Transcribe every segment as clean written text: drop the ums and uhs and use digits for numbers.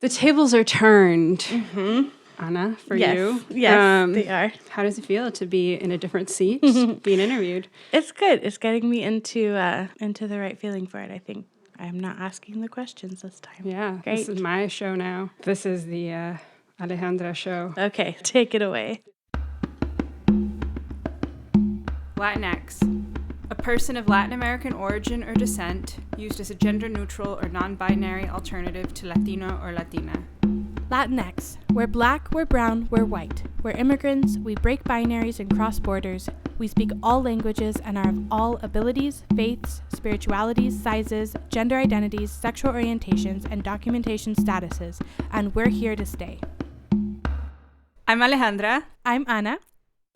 The tables are turned, Mm-hmm. Ana, for Yes. you. Yes, they are. How does it feel to be in a different seat, being interviewed? It's good. It's getting me into the right feeling for it, I think. I'm not asking the questions this time. Yeah, Great. This is my show now. This is the Alejandra show. Okay, take it away. Latinx. A person of Latin American origin or descent, used as a gender-neutral or non-binary alternative to Latino or Latina. Latinx. We're black, we're brown, we're white. We're immigrants, we break binaries and cross borders. We speak all languages and are of all abilities, faiths, spiritualities, sizes, gender identities, sexual orientations, and documentation statuses, and we're here to stay. I'm Alejandra. I'm Ana.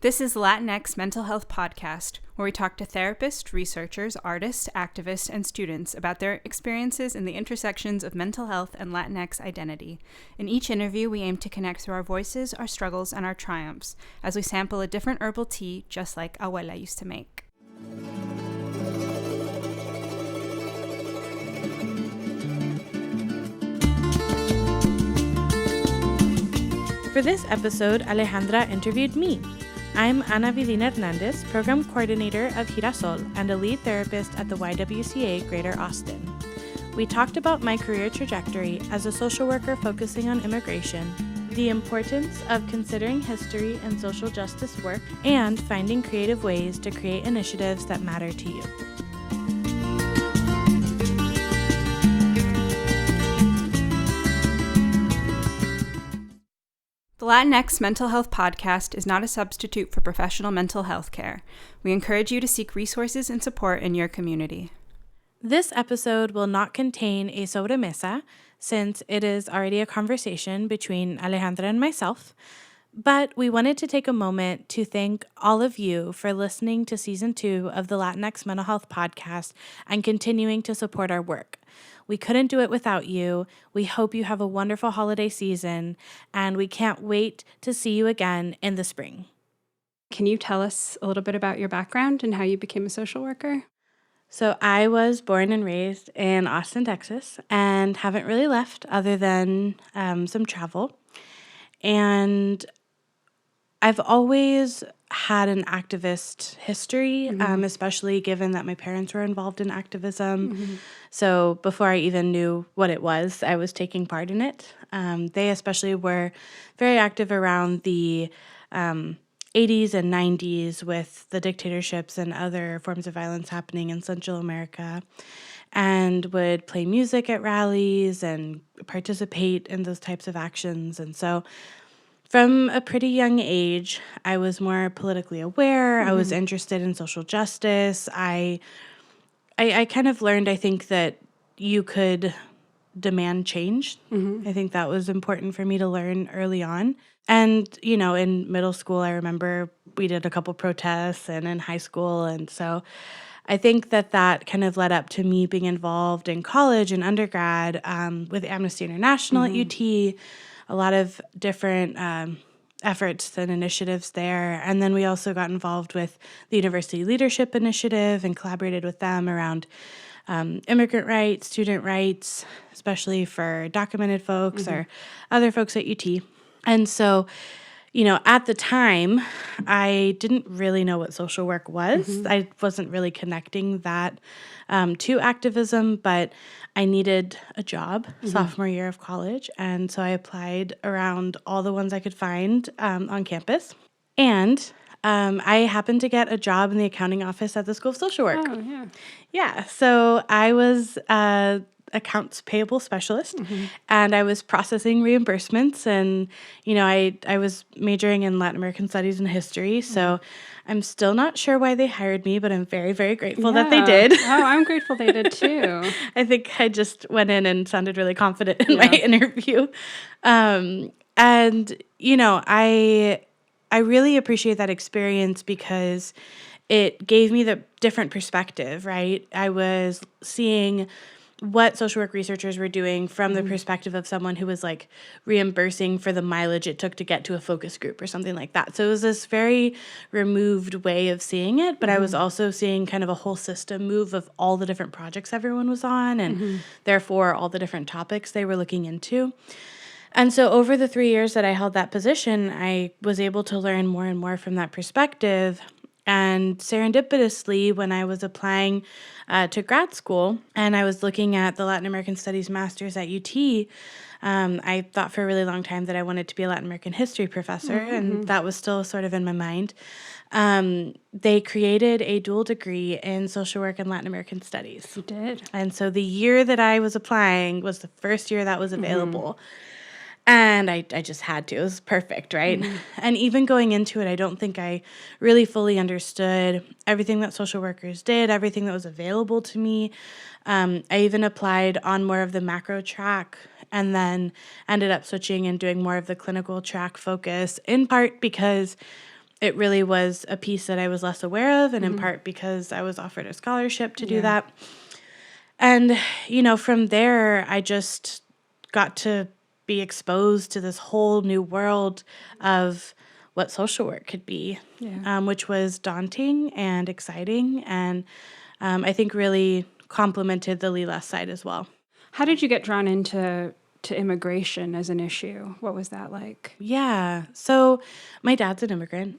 This is Latinx Mental Health Podcast, where we talk to therapists, researchers, artists, activists, and students about their experiences in the intersections of mental health and Latinx identity. In each interview, we aim to connect through our voices, our struggles, and our triumphs, as we sample a different herbal tea, just like Abuela used to make. For this episode, Alejandra interviewed me. I'm Ana Vidina Hernández, Program Coordinator of Girasol and a lead therapist at the YWCA Greater Austin. We talked about my career trajectory as a social worker focusing on immigration, the importance of considering history and social justice work, and finding creative ways to create initiatives that matter to you. The Latinx Mental Health Podcast is not a substitute for professional mental health care. We encourage you to seek resources and support in your community. This episode will not contain a sobremesa, since it is already a conversation between Alejandra and myself, but we wanted to take a moment to thank all of you for listening to Season 2 of the Latinx Mental Health Podcast and continuing to support our work. We couldn't do it without you. We hope you have a wonderful holiday season, and we can't wait to see you again in the spring. Can you tell us a little bit about your background and how you became a social worker? So I was born and raised in Austin, Texas, and haven't really left other than some travel. And I've always had an activist history, especially given that my parents were involved in activism. So before I even knew what it was, I was taking part in it. They especially were very active around the 80s and 90s with the dictatorships and other forms of violence happening in Central America, and would play music at rallies and participate in those types of actions. And so from a pretty young age, I was more politically aware. I was interested in social justice. I kind of learned, I think, that you could demand change. I think that was important for me to learn early on. And, you know, in middle school, I remember we did a couple protests, and in high school. And so I think that kind of led up to me being involved in college and undergrad with Amnesty International at UT. A lot of different efforts and initiatives there. And then we also got involved with the University Leadership Initiative and collaborated with them around immigrant rights, student rights, especially for documented folks or other folks at UT. And so, you know, at the time, I didn't really know what social work was. I wasn't really connecting that to activism, but I needed a job sophomore year of college. And so I applied around all the ones I could find on campus. And I happened to get a job in the accounting office at the School of Social Work. Oh, yeah. Yeah, so I was accounts payable specialist, and I was processing reimbursements, and, you know, I was majoring in Latin American studies and history, so I'm still not sure why they hired me, but I'm very, very grateful that they did. Oh, I'm grateful they did too. I think I just went in and sounded really confident in my interview. And, you know, I really appreciate that experience because it gave me the different perspective, right? I was seeing what social work researchers were doing from the perspective of someone who was like reimbursing for the mileage it took to get to a focus group or something like that. So it was this very removed way of seeing it, but I was also seeing kind of a whole system move of all the different projects everyone was on and therefore all the different topics they were looking into. And so over the 3 years that I held that position, I was able to learn more and more from that perspective. And serendipitously, when I was applying to grad school and I was looking at the Latin American Studies Masters at UT, I thought for a really long time that I wanted to be a Latin American history professor, and that was still sort of in my mind. They created a dual degree in social work and Latin American studies. You did. And so the year that I was applying was the first year that was available. And I just had to. It was perfect, right? And even going into it, I don't think I really fully understood everything that social workers did, everything that was available to me. I even applied on more of the macro track and then ended up switching and doing more of the clinical track focus, in part because it really was a piece that I was less aware of, and in part because I was offered a scholarship to do that. And, from there, I just got to be exposed to this whole new world of what social work could be, which was daunting and exciting, and I think really complemented the LILA side as well. How did you get drawn into immigration as an issue? What was that like? Yeah. So my dad's an immigrant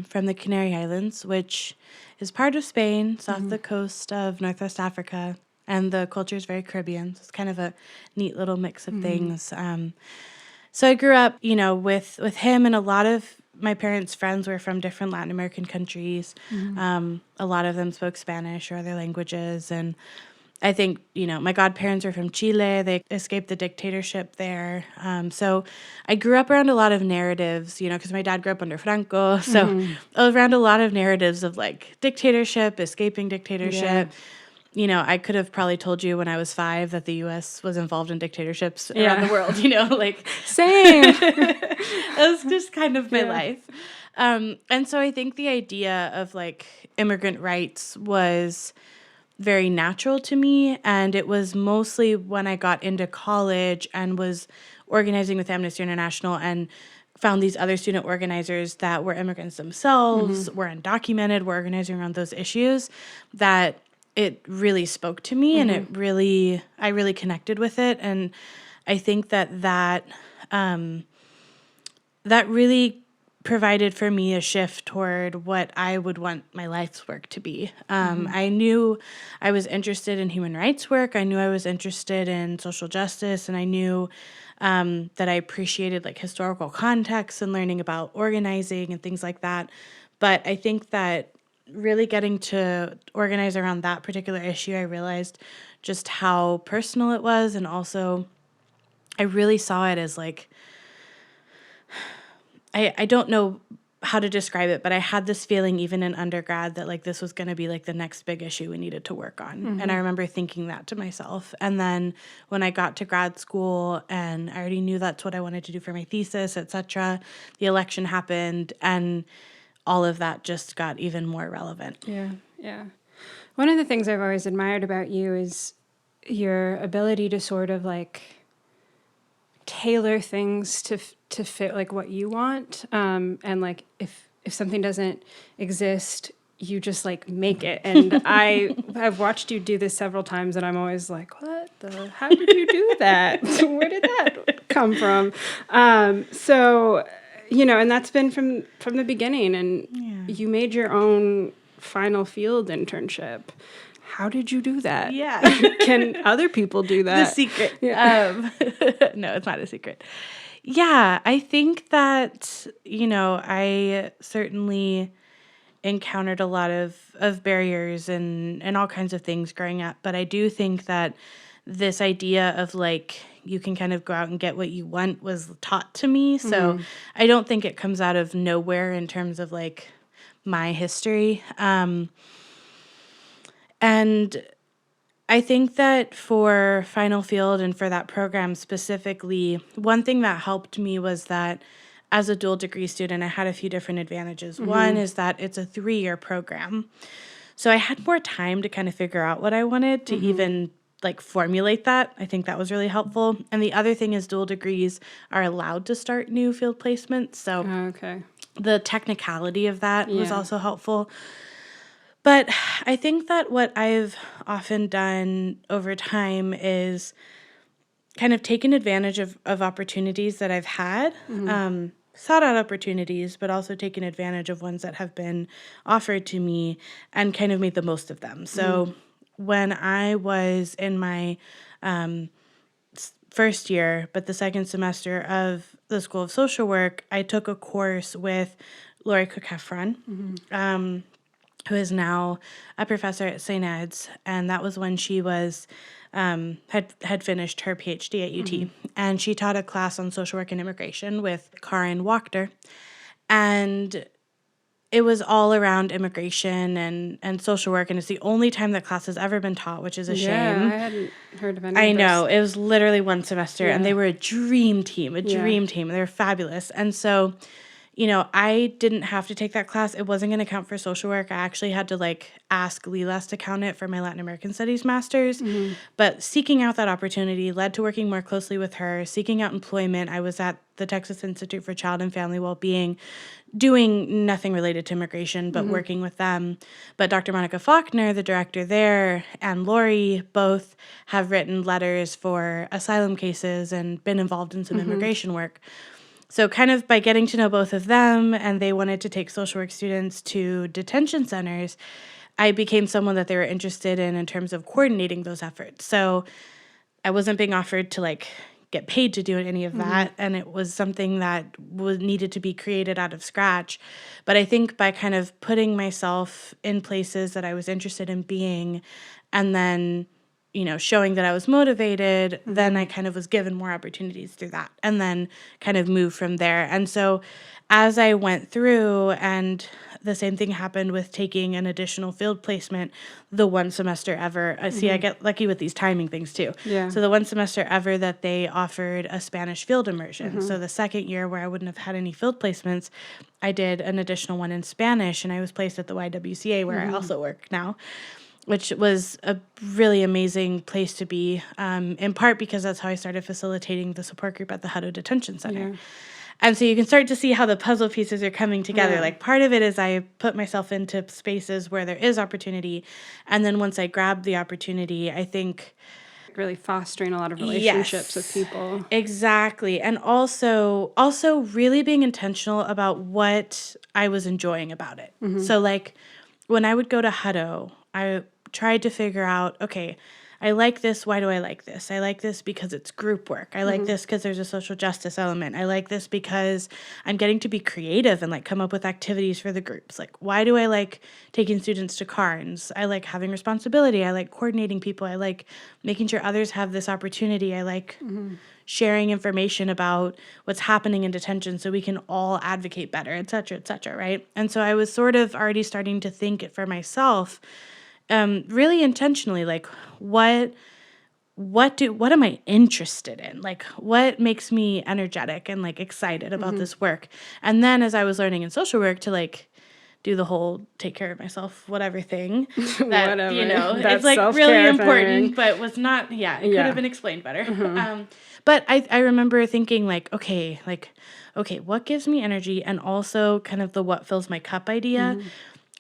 from the Canary Islands, which is part of Spain. It's off the coast of Northwest Africa. And the culture is very Caribbean. So it's kind of a neat little mix of things. So I grew up, with him, and a lot of my parents' friends were from different Latin American countries. A lot of them spoke Spanish or other languages. And I think, my godparents are from Chile. They escaped the dictatorship there. So I grew up around a lot of narratives, because my dad grew up under Franco. So around a lot of narratives of like dictatorship, escaping dictatorship. I could have probably told you when I was 5 that the U.S. was involved in dictatorships around the world, Same. It was just kind of my life. And so I think the idea of like immigrant rights was very natural to me. And it was mostly when I got into college and was organizing with Amnesty International and found these other student organizers that were immigrants themselves, were undocumented, were organizing around those issues, that it really spoke to me, and I really connected with it. And I think that really provided for me a shift toward what I would want my life's work to be. I knew I was interested in human rights work. I knew I was interested in social justice, and I knew that I appreciated like historical context and learning about organizing and things like that. But I think that really getting to organize around that particular issue, I realized just how personal it was. And also I really saw it as like, I don't know how to describe it, but I had this feeling even in undergrad that like this was going to be like the next big issue we needed to work on. And I remember thinking that to myself. And then when I got to grad school and I already knew that's what I wanted to do for my thesis, etc., the election happened, and all of that just got even more relevant. Yeah. One of the things I've always admired about you is your ability to sort of like tailor things to fit like what you want. And like if something doesn't exist, you just like make it. And I have watched you do this several times, and I'm always like, how did you do that? Where did that come from? So and that's been from the beginning, and you made your own final field internship. How did you do that? Yeah. Can other people do that? The secret. No, it's not a secret. Yeah, I think that, I certainly encountered a lot of barriers and all kinds of things growing up. But I do think that this idea of like, you can kind of go out and get what you want was taught to me. So I don't think it comes out of nowhere in terms of like my history. And I think that for Final Field and for that program specifically, one thing that helped me was that as a dual degree student, I had a few different advantages. One is that it's a 3-year program. So I had more time to kind of figure out what I wanted to even like formulate that. I think that was really helpful. And the other thing is dual degrees are allowed to start new field placements. So the technicality of that was also helpful. But I think that what I've often done over time is kind of taken advantage of opportunities that I've had, sought out opportunities, but also taken advantage of ones that have been offered to me and kind of made the most of them. So when I was in my first year, but the second semester of the School of Social Work, I took a course with Lori Cook-Heffron, who is now a professor at St. Ed's, and that was when she was had finished her PhD at UT, and she taught a class on social work and immigration with Karin Wachter, and it was all around immigration and social work, and it's the only time that class has ever been taught, which is a shame. Yeah, I hadn't heard of any I of this. know. It was literally one semester, and they were a dream team. They were fabulous. And so, you know, I didn't have to take that class. It wasn't going to count for social work. I actually had to, ask Lilas to count it for my Latin American Studies master's. But seeking out that opportunity led to working more closely with her, seeking out employment. I was at the Texas Institute for Child and Family Wellbeing, doing nothing related to immigration, but working with them. But Dr. Monica Faulkner, the director there, and Lori both have written letters for asylum cases and been involved in some immigration work. So kind of by getting to know both of them, and they wanted to take social work students to detention centers, I became someone that they were interested in terms of coordinating those efforts. So I wasn't being offered to get paid to do any of that, and it was something that needed to be created out of scratch. But I think by kind of putting myself in places that I was interested in being, and then showing that I was motivated, then I kind of was given more opportunities through that, and then kind of moved from there. And so as I went through, and the same thing happened with taking an additional field placement the one semester ever. See, I get lucky with these timing things too. Yeah. So the one semester ever that they offered a Spanish field immersion. So the second year where I wouldn't have had any field placements, I did an additional one in Spanish, and I was placed at the YWCA where I also work now, which was a really amazing place to be, in part because that's how I started facilitating the support group at the Hutto Detention Center. Yeah. And so you can start to see how the puzzle pieces are coming together. Yeah. Part of it is I put myself into spaces where there is opportunity, and then once I grab the opportunity, I think really fostering a lot of relationships with people. Exactly. And also really being intentional about what I was enjoying about it. So when I would go to Hutto, I tried to figure out, okay, I like this. Why do I like this? I like this because it's group work. I like this because there's a social justice element. I like this because I'm getting to be creative and come up with activities for the groups. Why do I like taking students to Carnes? I like having responsibility. I like coordinating people. I like making sure others have this opportunity. I like sharing information about what's happening in detention so we can all advocate better, et cetera, right? And so I was sort of already starting to think it for myself, really intentionally, what am I interested in? What makes me energetic and excited about this work? And then as I was learning in social work to do the whole take care of myself, whatever thing that, That's it's really important, but was not, it could have been explained better. But I remember thinking okay, what gives me energy, and also kind of the what fills my cup idea.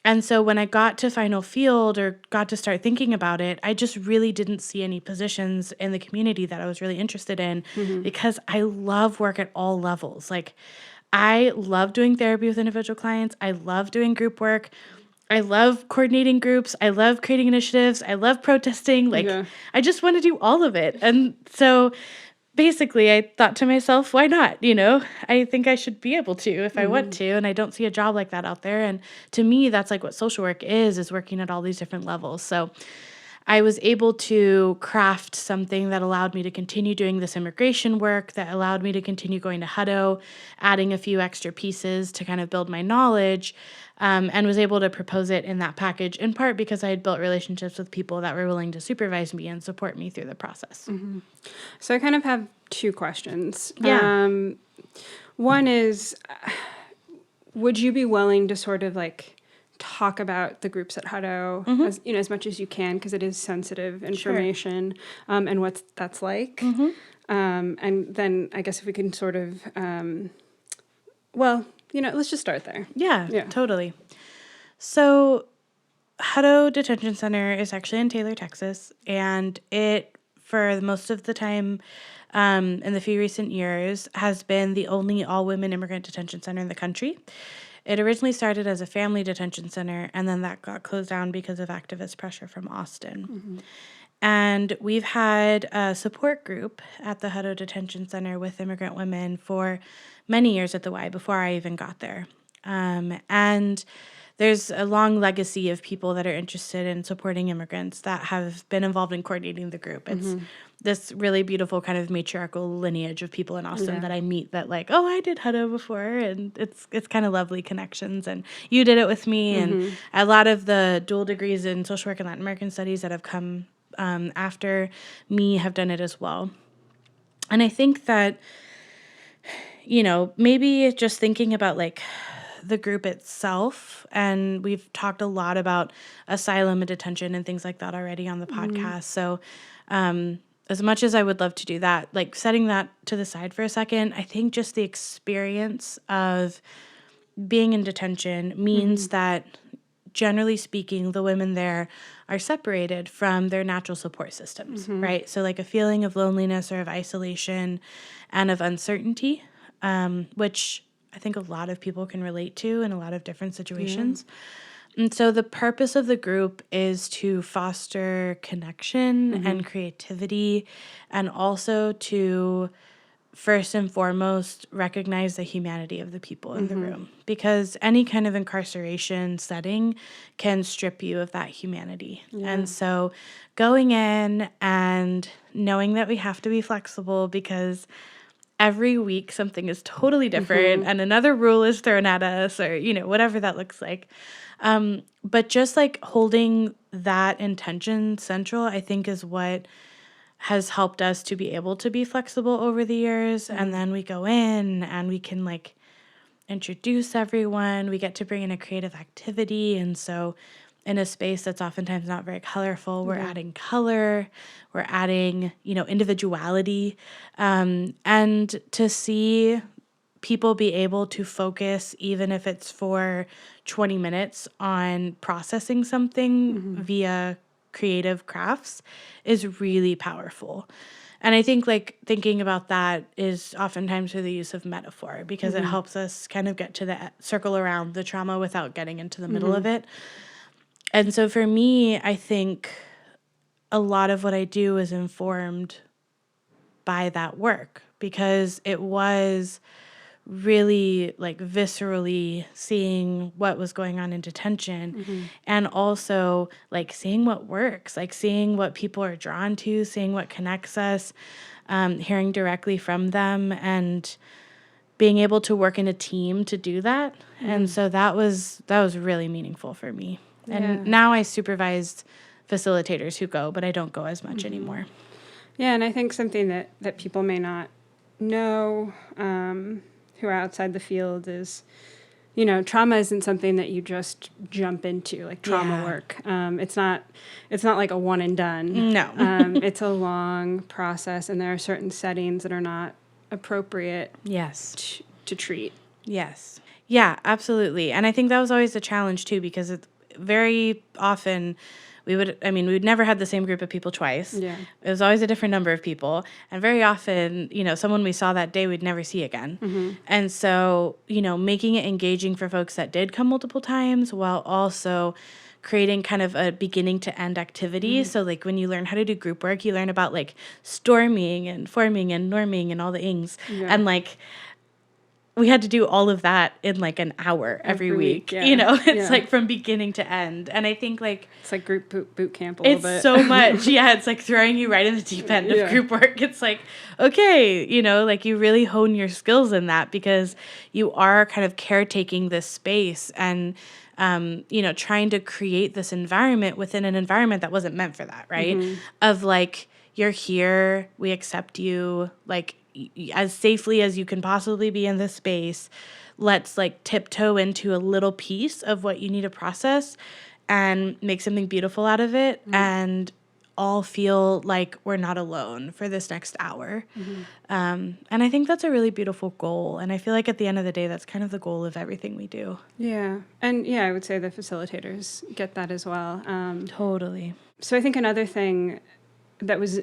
And so when I got to final field or got to start thinking about it, I just really didn't see any positions in the community that I was really interested in, because I love work at all levels. I love doing therapy with individual clients. I love doing group work. I love coordinating groups. I love creating initiatives. I love protesting. I just want to do all of it. And so basically, I thought to myself, why not? I think I should be able to if I want to, and I don't see a job like that out there. And to me, that's what social work is working at all these different levels. So I was able to craft something that allowed me to continue doing this immigration work, that allowed me to continue going to Hutto, adding a few extra pieces to kind of build my knowledge, and was able to propose it in that package, in part because I had built relationships with people that were willing to supervise me and support me through the process. So I kind of have two questions. Yeah. One is, would you be willing to sort of talk about the groups at Hutto as much as you can, because it is sensitive information, and what that's like. And then I guess if we can sort of, let's just start there. Yeah, totally. So Hutto Detention Center is actually in Taylor, Texas, and it, for most of the time in the few recent years has been the only all-women immigrant detention center in the country. It originally started as a family detention center, and then that got closed down because of activist pressure from Austin. Mm-hmm. And we've had a support group at the Hutto Detention Center with immigrant women for many years at the Y before I even got there. And there's a long legacy of people that are interested in supporting immigrants that have been involved in coordinating the group. It's this really beautiful kind of matriarchal lineage of people in Austin that I meet that like, oh, I did Hutto before, and it's kind of lovely connections, and you did it with me, and a lot of the dual degrees in social work and Latin American studies that have come after me have done it as well. And I think that, maybe just thinking about like the group itself, and we've talked a lot about asylum and detention and things like that already on the podcast. So as much as I would love to do that, like setting that to the side for a second, I think just the experience of being in detention means that, generally speaking, the women there are separated from their natural support systems, right? So like a feeling of loneliness or of isolation and of uncertainty, which I think a lot of people can relate to in a lot of different situations. And so the purpose of the group is to foster connection and creativity, and also to first and foremost recognize the humanity of the people in the room, because any kind of incarceration setting can strip you of that humanity. And so going in and knowing that we have to be flexible because every week something is totally different and another rule is thrown at us, or whatever that looks like. But just like holding that intention central, I think, is what has helped us to be able to be flexible over the years. And then we go in and we can like introduce everyone. We get to bring in a creative activity. And so in a space that's oftentimes not very colorful, we're adding color, we're adding, individuality. And to see people be able to focus, even if it's for 20 minutes, on processing something via creative crafts is really powerful. And I think like thinking about that is oftentimes through the use of metaphor, because it helps us kind of get to the circle around the trauma without getting into the middle of it. And so for me, I think a lot of what I do is informed by that work, because it was really like viscerally seeing what was going on in detention, and also like seeing what works, like seeing what people are drawn to, seeing what connects us, hearing directly from them, and being able to work in a team to do that. And so that was really meaningful for me. And now I supervise facilitators who go, but I don't go as much anymore. Yeah, and I think something that people may not know, who are outside the field, is, trauma isn't something that you just jump into, like trauma work. It's not like a one and done. No. It's a long process, and there are certain settings that are not appropriate to treat. Yes. Yeah, absolutely. And I think that was always a challenge too, because very often we would never have the same group of people twice. Yeah. It was always a different number of people. And very often, someone we saw that day we'd never see again. And so, making it engaging for folks that did come multiple times, while also creating kind of a beginning to end activity. So like when you learn how to do group work, you learn about like storming and forming and norming and all the things. Yeah. And like we had to do all of that in like an hour every week. Yeah. It's like from beginning to end. And I think like it's like group boot camp a little bit. It's so much. Yeah, it's like throwing you right in the deep end of group work. It's like, okay, like you really hone your skills in that, because you are kind of caretaking this space and trying to create this environment within an environment that wasn't meant for that, right? Of like, you're here, we accept you, like as safely as you can possibly be in this space. Let's like tiptoe into a little piece of what you need to process and make something beautiful out of it, and all feel like we're not alone for this next hour. And I think that's a really beautiful goal. And I feel like at the end of the day, that's kind of the goal of everything we do. Yeah. And I would say the facilitators get that as well. Totally. So I think another thing that was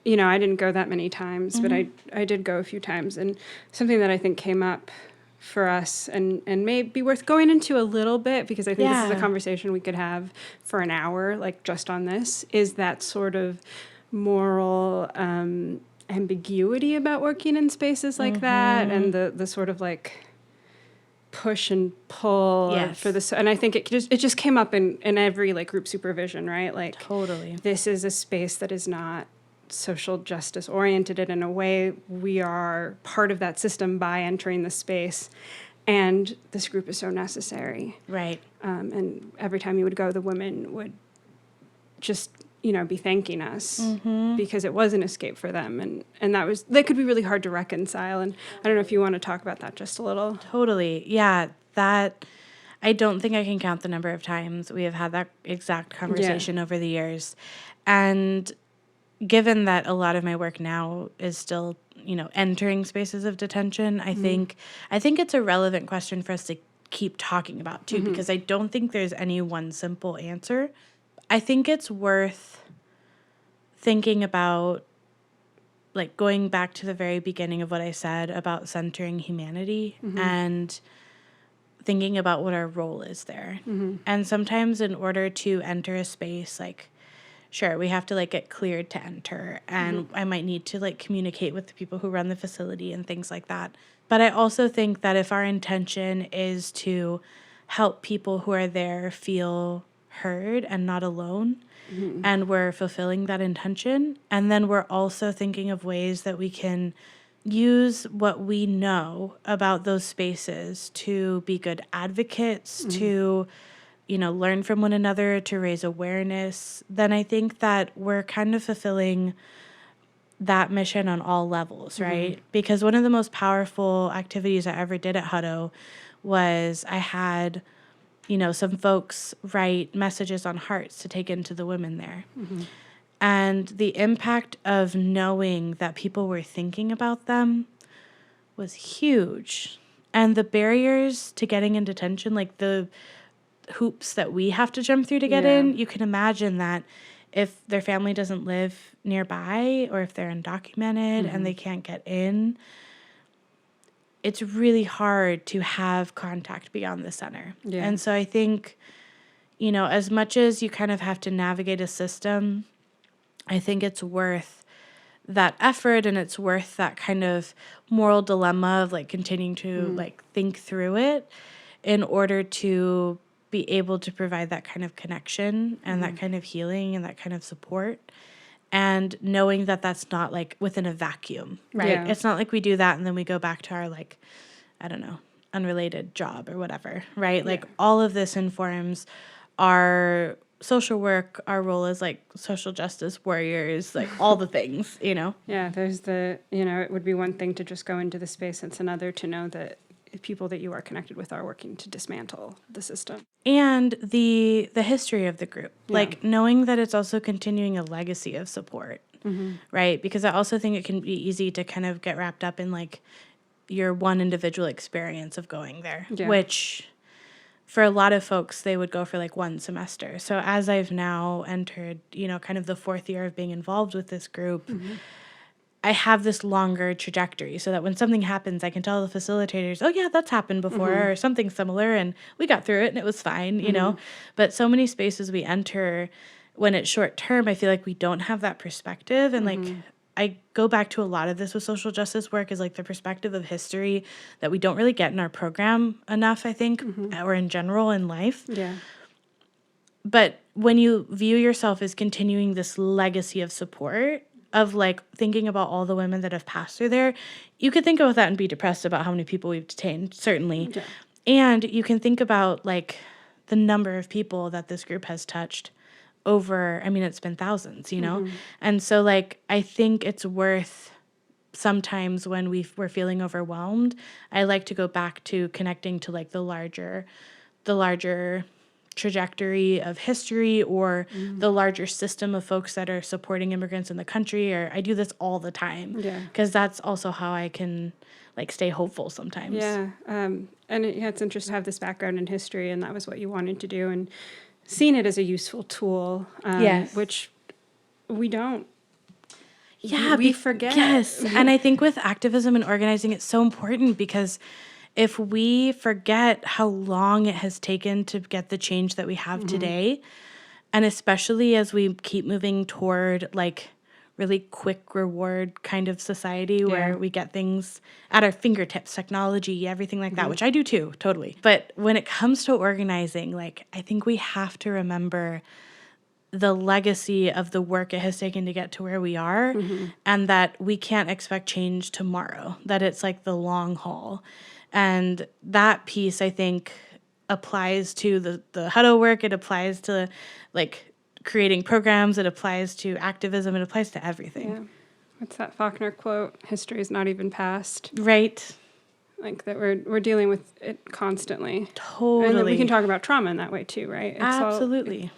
I didn't go that many times, but I did go a few times. And something that I think came up for us and may be worth going into a little bit, because I think this is a conversation we could have for an hour, like just on this, is that sort of moral ambiguity about working in spaces like that, and the sort of like push and pull for this. And I think it just came up in every like group supervision, right? Like, totally, this is a space that is not social justice oriented, and in a way we are part of that system by entering the space, and this group is so necessary, right? And every time you would go, the women would just be thanking us because it was an escape for them, and that could be really hard to reconcile. And I don't know if you want to talk about that just a little. Totally, yeah. That I don't think I can count the number of times we have had that exact conversation over the years, and given that a lot of my work now is still, entering spaces of detention, I think it's a relevant question for us to keep talking about too, because I don't think there's any one simple answer. I think it's worth thinking about, like, going back to the very beginning of what I said about centering humanity and thinking about what our role is there. And sometimes in order to enter a space, like, sure, we have to like get cleared to enter, and I might need to like communicate with the people who run the facility and things like that. But I also think that if our intention is to help people who are there feel heard and not alone, and we're fulfilling that intention, and then we're also thinking of ways that we can use what we know about those spaces to be good advocates, to learn from one another, to raise awareness, then I think that we're kind of fulfilling that mission on all levels, right? Because one of the most powerful activities I ever did at Hutto was I had, some folks write messages on hearts to take into the women there. And the impact of knowing that people were thinking about them was huge. And the barriers to getting in detention, like the hoops that we have to jump through to get in, you can imagine that if their family doesn't live nearby, or if they're undocumented and they can't get in, it's really hard to have contact beyond the center. And so I think, as much as you kind of have to navigate a system, I think it's worth that effort, and it's worth that kind of moral dilemma of like continuing to like think through it in order to be able to provide that kind of connection and that kind of healing and that kind of support, and knowing that that's not like within a vacuum, right? It's not like we do that and then we go back to our like, I don't know, unrelated job or whatever, right? Like all of this informs our social work, our role as like social justice warriors, like all the things, Yeah, there's it would be one thing to just go into the space. It's another to know that people that you are connected with are working to dismantle the system. And the history of the group, like knowing that it's also continuing a legacy of support, right? Because I also think it can be easy to kind of get wrapped up in like your one individual experience of going there, which for a lot of folks, they would go for like one semester. So as I've now entered, kind of the fourth year of being involved with this group, I have this longer trajectory so that when something happens, I can tell the facilitators, oh, yeah, that's happened before or something similar, and we got through it and it was fine, But so many spaces we enter, when it's short term, I feel like we don't have that perspective. And like, I go back to a lot of this with social justice work is like the perspective of history that we don't really get in our program enough, I think, or in general in life. Yeah. But when you view yourself as continuing this legacy of support, of like thinking about all the women that have passed through there, you could think about that and be depressed about how many people we've detained, certainly. Yeah. And you can think about like the number of people that this group has touched over, it's been thousands, And so like, I think it's worth sometimes when we're feeling overwhelmed, I like to go back to connecting to like the larger trajectory of history, or the larger system of folks that are supporting immigrants in the country. Or I do this all the time because that's also how I can like stay hopeful sometimes. Yeah. And it's interesting to have this background in history, and that was what you wanted to do, and seeing it as a useful tool, which we don't. we forget. Yes. And I think with activism and organizing, it's so important because if we forget how long it has taken to get the change that we have today, and especially as we keep moving toward like really quick reward kind of society where we get things at our fingertips, technology, everything like that, which I do too, totally. But when it comes to organizing, like I think we have to remember the legacy of the work it has taken to get to where we are, and that we can't expect change tomorrow, that it's like the long haul. And that piece, I think, applies to the Hutto work. It applies to like creating programs. It applies to activism. It applies to everything. Yeah. What's that Faulkner quote? History is not even past. Right. Like that we're dealing with it constantly. Totally. And that we can talk about trauma in that way too, right? It's absolutely.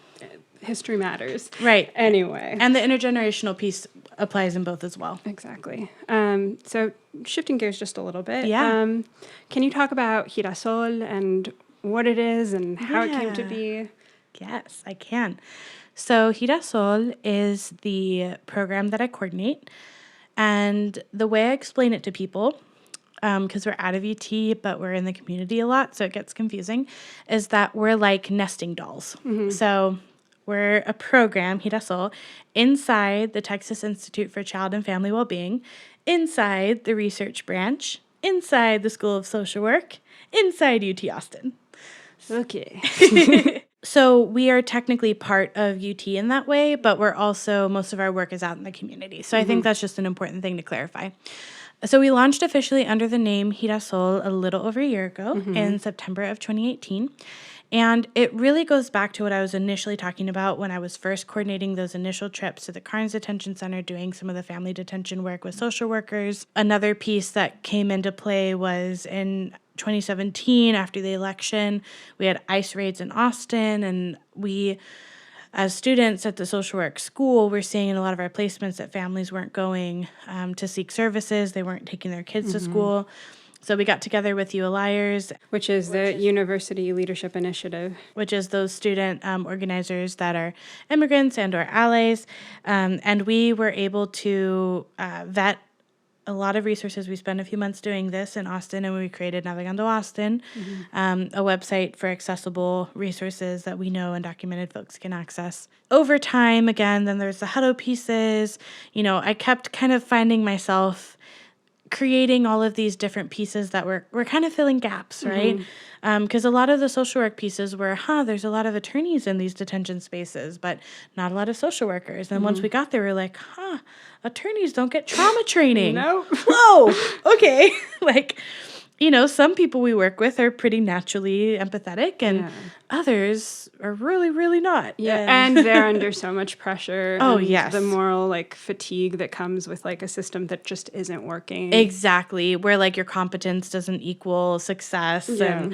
History matters. Right. Anyway. And the intergenerational piece applies in both as well. Exactly. So shifting gears just a little bit. Yeah. Can you talk about Girasol and what it is and how it came to be? Yes, I can. So Girasol is the program that I coordinate. And the way I explain it to people, because we're out of UT, but we're in the community a lot, so it gets confusing, is that we're like nesting dolls. So we're a program, Hedaesil, inside the Texas Institute for Child and Family Wellbeing, inside the research branch, inside the School of Social Work, inside UT Austin. Okay. So we are technically part of UT in that way, but we're also, most of our work is out in the community. So I think that's just an important thing to clarify. So we launched officially under the name Girasol a little over a year ago in September of 2018. And it really goes back to what I was initially talking about when I was first coordinating those initial trips to the Carnes Detention Center, doing some of the family detention work with social workers. Another piece that came into play was in 2017, after the election, we had ICE raids in Austin, and we, as students at the social work school, we're seeing in a lot of our placements that families weren't going to seek services. They weren't taking their kids to school. So we got together with ULIers, which is the University Leadership Initiative, which is those student organizers that are immigrants and or allies. And we were able to vet a lot of resources. We spent a few months doing this in Austin, and we created Navigando Austin, a website for accessible resources that we know undocumented folks can access. Over time, again, then there's the Hutto pieces. You know, I kept kind of finding myself creating all of these different pieces that were kind of filling gaps, right? Because a lot of the social work pieces were, there's a lot of attorneys in these detention spaces, but not a lot of social workers. And once we got there, we were like, attorneys don't get trauma training. No. Whoa, okay. Like, you know, some people we work with are pretty naturally empathetic, and others are really, really not. Yeah, and they're under so much pressure. Oh, and yes. the moral, like, fatigue that comes with, like, a system that just isn't working. Exactly, where, like, your competence doesn't equal success. Yeah.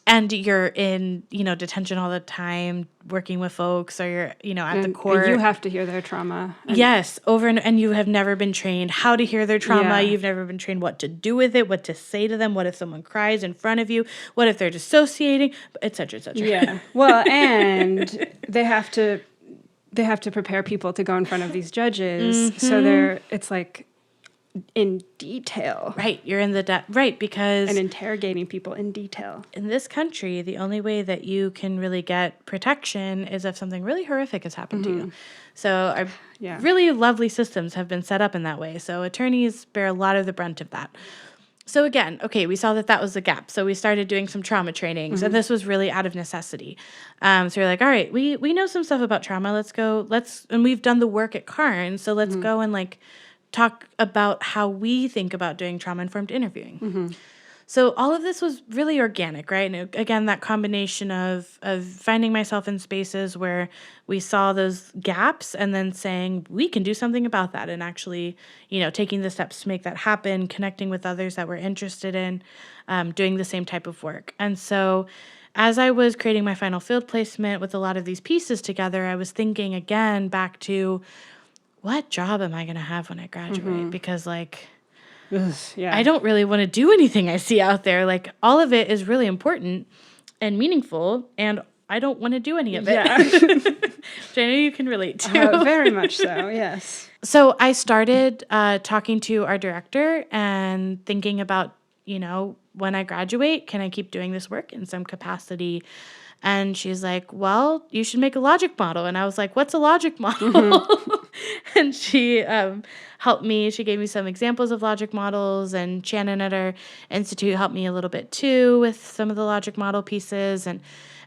And you're in, you know, detention all the time, working with folks, or you're, you know, at the court. You have to hear their trauma. Yes, and you have never been trained how to hear their trauma. Yeah. You've never been trained what to do with it, what to say to them, what if someone cries in front of you, what if they're dissociating, et cetera, et cetera. Yeah. Well, and they have to prepare people to go in front of these judges. So it's like in detail. Right, you're in the right, because and interrogating people in detail. In this country, the only way that you can really get protection is if something really horrific has happened to you. So our really lovely systems have been set up in that way. So attorneys bear a lot of the brunt of that. So again, okay, we saw that was a gap. So we started doing some trauma trainings, and this was really out of necessity. So we're like, all right, we know some stuff about trauma. And we've done the work at Carnes, so let's go and like talk about how we think about doing trauma-informed interviewing. So all of this was really organic, right? And again, that combination of finding myself in spaces where we saw those gaps and then saying, we can do something about that, and actually, you know, taking the steps to make that happen, connecting with others that were interested in doing the same type of work. And so as I was creating my final field placement with a lot of these pieces together, I was thinking again back to, what job am I going to have when I graduate? Because, like, I don't really want to do anything I see out there. Like, all of it is really important and meaningful, and I don't want to do any of it. which I know you can relate to. Very much so, yes. So I started talking to our director and thinking about, when I graduate, can I keep doing this work in some capacity? And she's like, well, you should make a logic model. And I was like, what's a logic model? And she helped me. She gave me some examples of logic models. And Shannon at our institute helped me a little bit too with some of the logic model pieces. And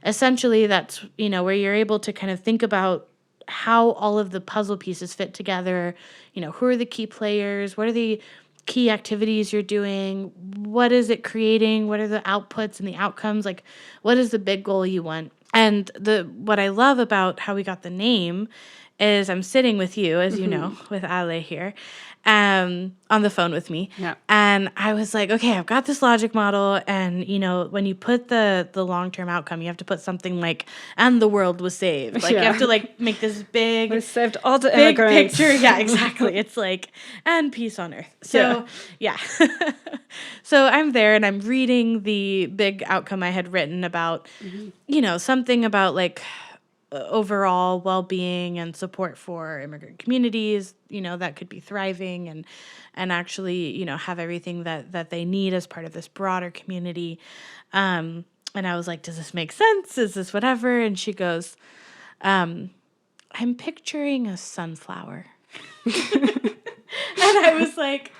essentially that's, where you're able to kind of think about how all of the puzzle pieces fit together. Who are the key players? What are the key activities you're doing? What is it creating? What are the outputs and the outcomes? Like, what is the big goal you want? And what I love about how we got the name is I'm sitting with you, as you know, with Ale here, on the phone with me. Yeah. And I was like, okay, I've got this logic model. And, when you put the long-term outcome, you have to put something like, and the world was saved. Like, you have to, make this big... We saved all the big immigrants. picture. Yeah, exactly. It's like, and peace on earth. So, yeah. So I'm there and I'm reading the big outcome I had written about, something about, overall well-being and support for immigrant communities, that could be thriving and actually, have everything that they need as part of this broader community. And I was like, does this make sense? Is this whatever? And she goes, I'm picturing a sunflower. And I was like,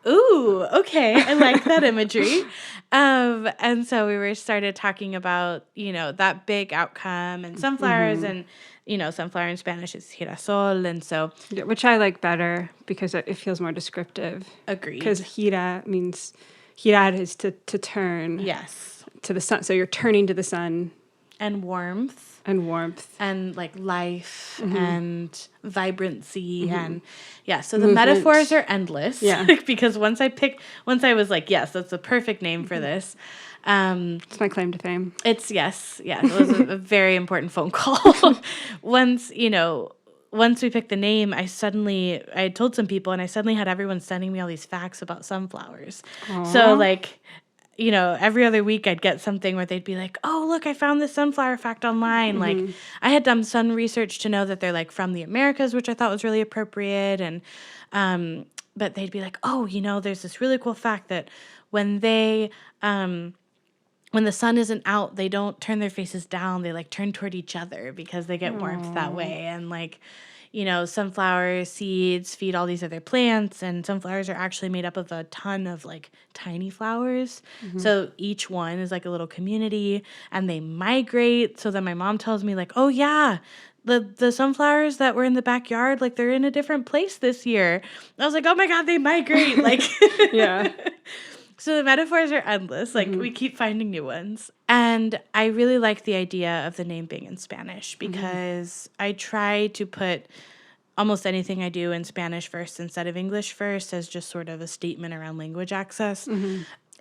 ooh, okay, I like that imagery. And so we started talking about, that big outcome and sunflowers and, sunflower in Spanish is girasol. And so. Yeah, which I like better because it feels more descriptive. Agreed. Because girar is to turn. Yes. To the sun. So you're turning to the sun. And warmth. And warmth. And life and vibrancy and so the metaphors are endless. Yeah. Because once I was like, yes, that's the perfect name for this. It's my claim to fame. It was a very important phone call. Once we picked the name, I had told some people and I suddenly had everyone sending me all these facts about sunflowers. Aww. So every other week I'd get something where they'd be like, oh, look, I found this sunflower fact online. Like I had done some research to know that they're from the Americas, which I thought was really appropriate. And, but they'd be like, oh, there's this really cool fact that when they, when the sun isn't out, they don't turn their faces down. They turn toward each other because they get warmth that way. And sunflower seeds feed all these other plants, and sunflowers are actually made up of a ton of tiny flowers. So each one is a little community, and they migrate. So then my mom tells me oh yeah, the sunflowers that were in the backyard, they're in a different place this year. I was like, oh my God, they migrate. Yeah. So the metaphors are endless. We keep finding new ones. And I really like the idea of the name being in Spanish because I try to put almost anything I do in Spanish first instead of English first as just sort of a statement around language access.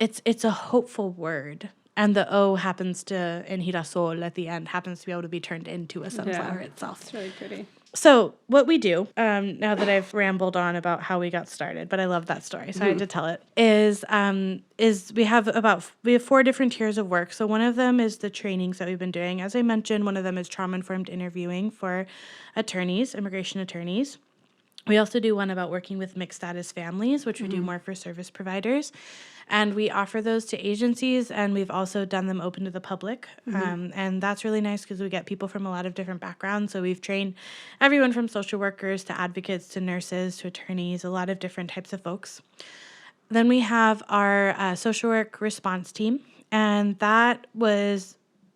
It's a hopeful word. And the O happens to, in Girasol at the end, happens to be able to be turned into a sunflower itself. It's really pretty. So what we do, now that I've rambled on about how we got started, but I love that story, so I had to tell it, is we have 4 different tiers of work. So one of them is the trainings that we've been doing. As I mentioned, one of them is trauma-informed interviewing for attorneys, immigration attorneys. We also do one about working with mixed status families, which we do more for service providers. And we offer those to agencies, and we've also done them open to the public. And that's really nice because we get people from a lot of different backgrounds. So we've trained everyone from social workers to advocates to nurses to attorneys, a lot of different types of folks. Then we have our social work response team, and that was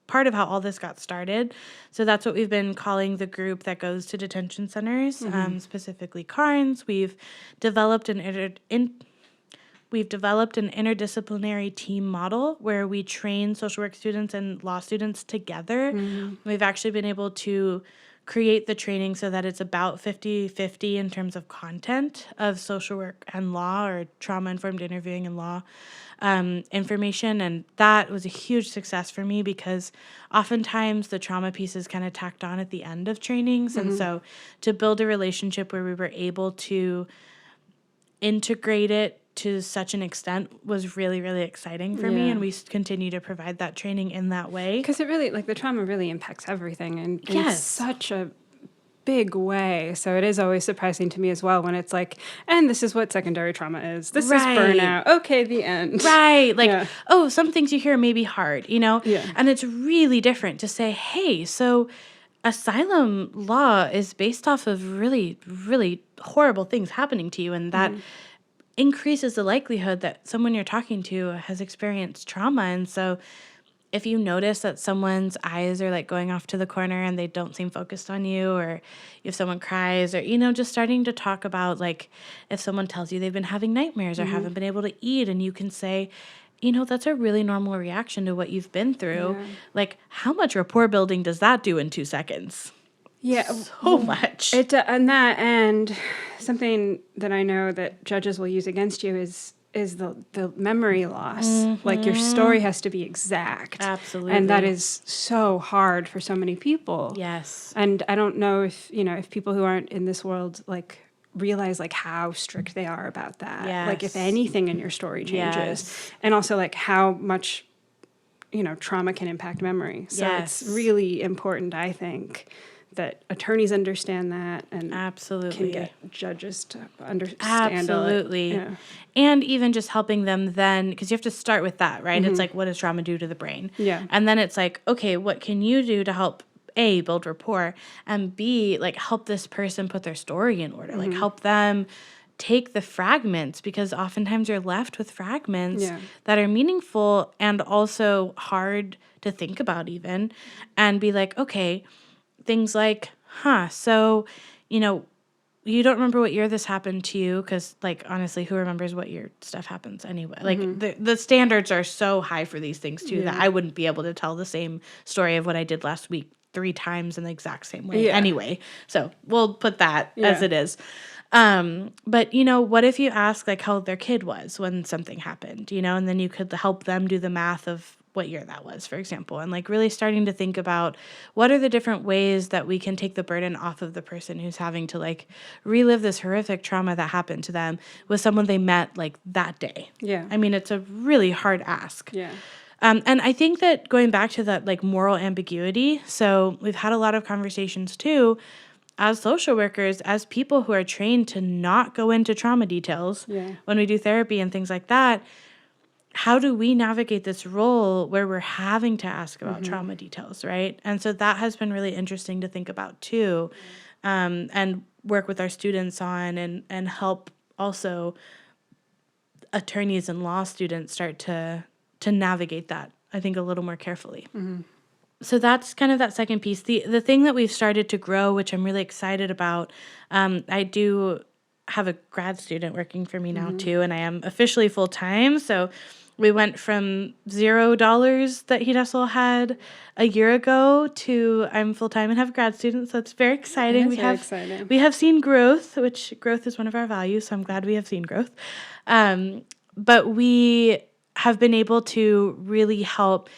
part of how all this got started. So that's what we've been calling the group that goes to detention centers, specifically CARNs. We've developed an interdisciplinary team model where we train social work students and law students together. We've actually been able to create the training so that it's about 50-50 in terms of content of social work and law, or trauma-informed interviewing and law information. And that was a huge success for me because oftentimes the trauma piece is kind of tacked on at the end of trainings. And so to build a relationship where we were able to integrate it to such an extent was really, really exciting for me. And we continue to provide that training in that way. Because it really, the trauma really impacts everything. And it's such a big way. So it is always surprising to me as well when it's like, and this is what secondary trauma is. This is burnout. Okay, the end. Right. Like, some things you hear may be hard, Yeah. And it's really different to say, hey, so asylum law is based off of really, really horrible things happening to you. And that increases the likelihood that someone you're talking to has experienced trauma. And so if you notice that someone's eyes are like going off to the corner and they don't seem focused on you, or if someone cries, or, just starting to talk about like if someone tells you they've been having nightmares or haven't been able to eat, and you can say, that's a really normal reaction to what you've been through. Yeah. Like, how much rapport building does that do in 2 seconds? Yeah. So much. And something that I know that judges will use against you is the memory loss. Like, your story has to be exact. Absolutely. And that is so hard for so many people. Yes. And I don't know if people who aren't in this world, like, realize, like, how strict they are about that. Yes. Like, if anything in your story changes. Yes. And also, like, how much, trauma can impact memory. So it's really important, I think, that attorneys understand that and can get judges to understand. Absolutely. Yeah. And even just helping them then, because you have to start with that, right? It's like, what does trauma do to the brain? Yeah. And then it's like, okay, what can you do to help A, build rapport, and B, like help this person put their story in order, like help them take the fragments, because oftentimes you're left with fragments that are meaningful and also hard to think about even, and be like, okay, things like, so, you don't remember what year this happened to you, because, like, honestly, who remembers what year stuff happens anyway? Like, the standards are so high for these things, too, that I wouldn't be able to tell the same story of what I did last week 3 times in the exact same way anyway. So we'll put that as it is. But, what if you ask, like, how their kid was when something happened, and then you could help them do the math of what year that was, for example, and like really starting to think about what are the different ways that we can take the burden off of the person who's having to like relive this horrific trauma that happened to them with someone they met like that day. Yeah. I mean, it's a really hard ask. Yeah. And I think that going back to that like moral ambiguity, so we've had a lot of conversations too, as social workers, as people who are trained to not go into trauma details when we do therapy and things like that. How do we navigate this role where we're having to ask about trauma details, right? And so that has been really interesting to think about too, and work with our students on, and help also attorneys and law students start to navigate that, I think, a little more carefully. So that's kind of that second piece. The thing that we've started to grow, which I'm really excited about, I do have a grad student working for me now too, and I am officially full-time, so we went from $0 that Hedaesil had a year ago to I'm full-time and have grad students, so it's very exciting. Exciting. We have seen growth, which growth is one of our values, so I'm glad we have seen growth. But we have been able to really help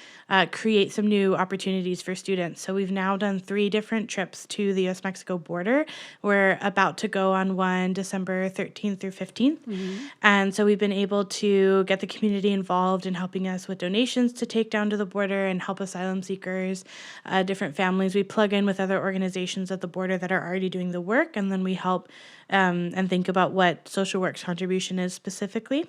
create some new opportunities for students. So we've now done 3 different trips to the U.S.-Mexico border. We're about to go on one December 13th through 15th. And so we've been able to get the community involved in helping us with donations to take down to the border and help asylum seekers, different families. We plug in with other organizations at the border that are already doing the work, and then we help and think about what social work's contribution is specifically.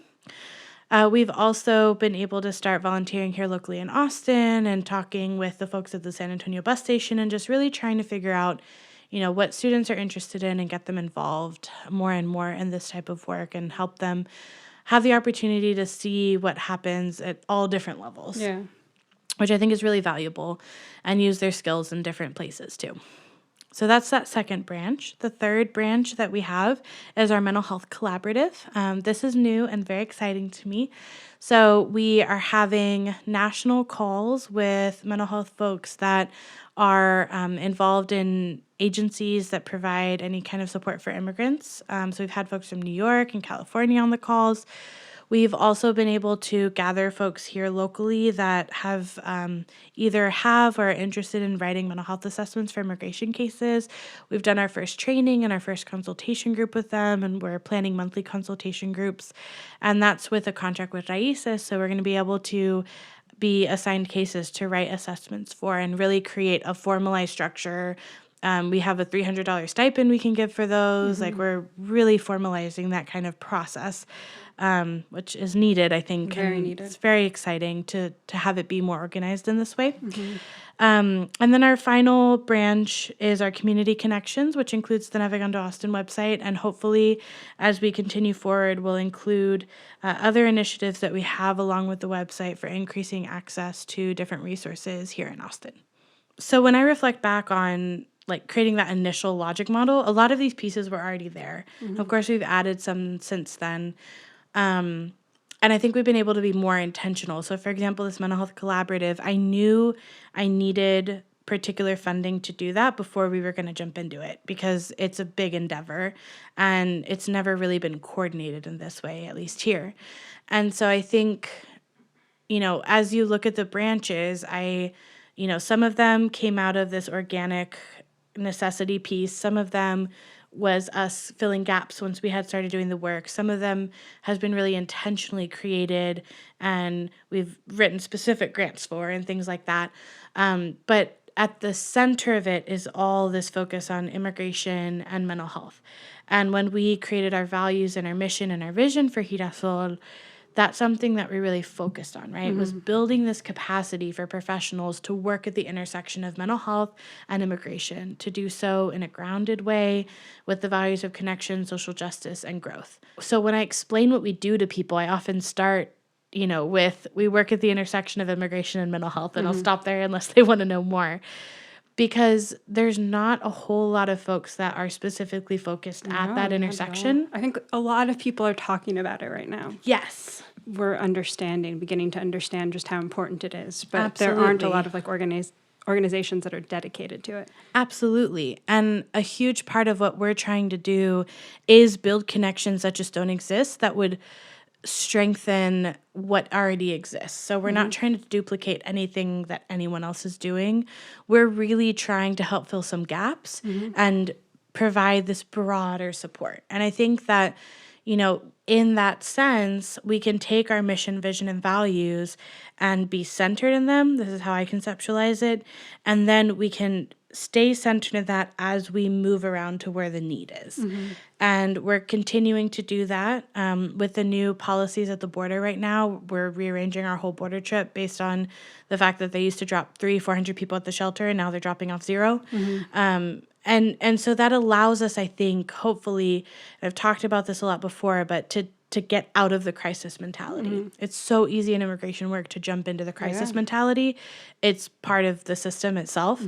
We've also been able to start volunteering here locally in Austin and talking with the folks at the San Antonio bus station and just really trying to figure out, what students are interested in and get them involved more and more in this type of work and help them have the opportunity to see what happens at all different levels, which I think is really valuable, and use their skills in different places too. So that's that second branch. The third branch that we have is our mental health collaborative. This is new and very exciting to me. So we are having national calls with mental health folks that are involved in agencies that provide any kind of support for immigrants. So we've had folks from New York and California on the calls. We've also been able to gather folks here locally that have either have or are interested in writing mental health assessments for immigration cases. We've done our first training and our first consultation group with them, and we're planning monthly consultation groups. And that's with a contract with YWCA, so we're going to be able to be assigned cases to write assessments for and really create a formalized structure We have a $300 stipend we can give for those. Like, we're really formalizing that kind of process, which is needed, I think. Very and needed. It's very exciting to have it be more organized in this way. And then our final branch is our community connections, which includes the Navigando Austin website. And hopefully, as we continue forward, we'll include other initiatives that we have along with the website for increasing access to different resources here in Austin. So when I reflect back on like creating that initial logic model, a lot of these pieces were already there. Of course, we've added some since then. And I think we've been able to be more intentional. So, for example, this mental health collaborative, I knew I needed particular funding to do that before we were going to jump into it because it's a big endeavor and it's never really been coordinated in this way, at least here. And so I think, as you look at the branches, some of them came out of this organic necessity piece. Some of them was us filling gaps once we had started doing the work. Some of them has been really intentionally created and we've written specific grants for and things like that. But at the center of it is all this focus on immigration and mental health. And when we created our values and our mission and our vision for Girasol, that's something that we really focused on, right? Was building this capacity for professionals to work at the intersection of mental health and immigration, to do so in a grounded way with the values of connection, social justice, and growth. So when I explain what we do to people, I often start, with we work at the intersection of immigration and mental health, and I'll stop there unless they want to know more. Because there's not a whole lot of folks that are specifically focused at that intersection. I think a lot of people are talking about it right now. Yes. We're beginning to understand just how important it is. But Absolutely. There aren't a lot of organizations that are dedicated to it. Absolutely. And a huge part of what we're trying to do is build connections that just don't exist that would strengthen what already exists. So we're not trying to duplicate anything that anyone else is doing. We're really trying to help fill some gaps and provide this broader support. And I think that, in that sense, we can take our mission, vision, and values and be centered in them. This is how I conceptualize it. And then we can stay centered in that as we move around to where the need is. And we're continuing to do that with the new policies at the border right now. We're rearranging our whole border trip based on the fact that they used to drop 400 people at the shelter and now they're dropping off 0. And so that allows us, I think, hopefully, I've talked about this a lot before, but to get out of the crisis mentality. It's so easy in immigration work to jump into the crisis mentality. It's part of the system itself.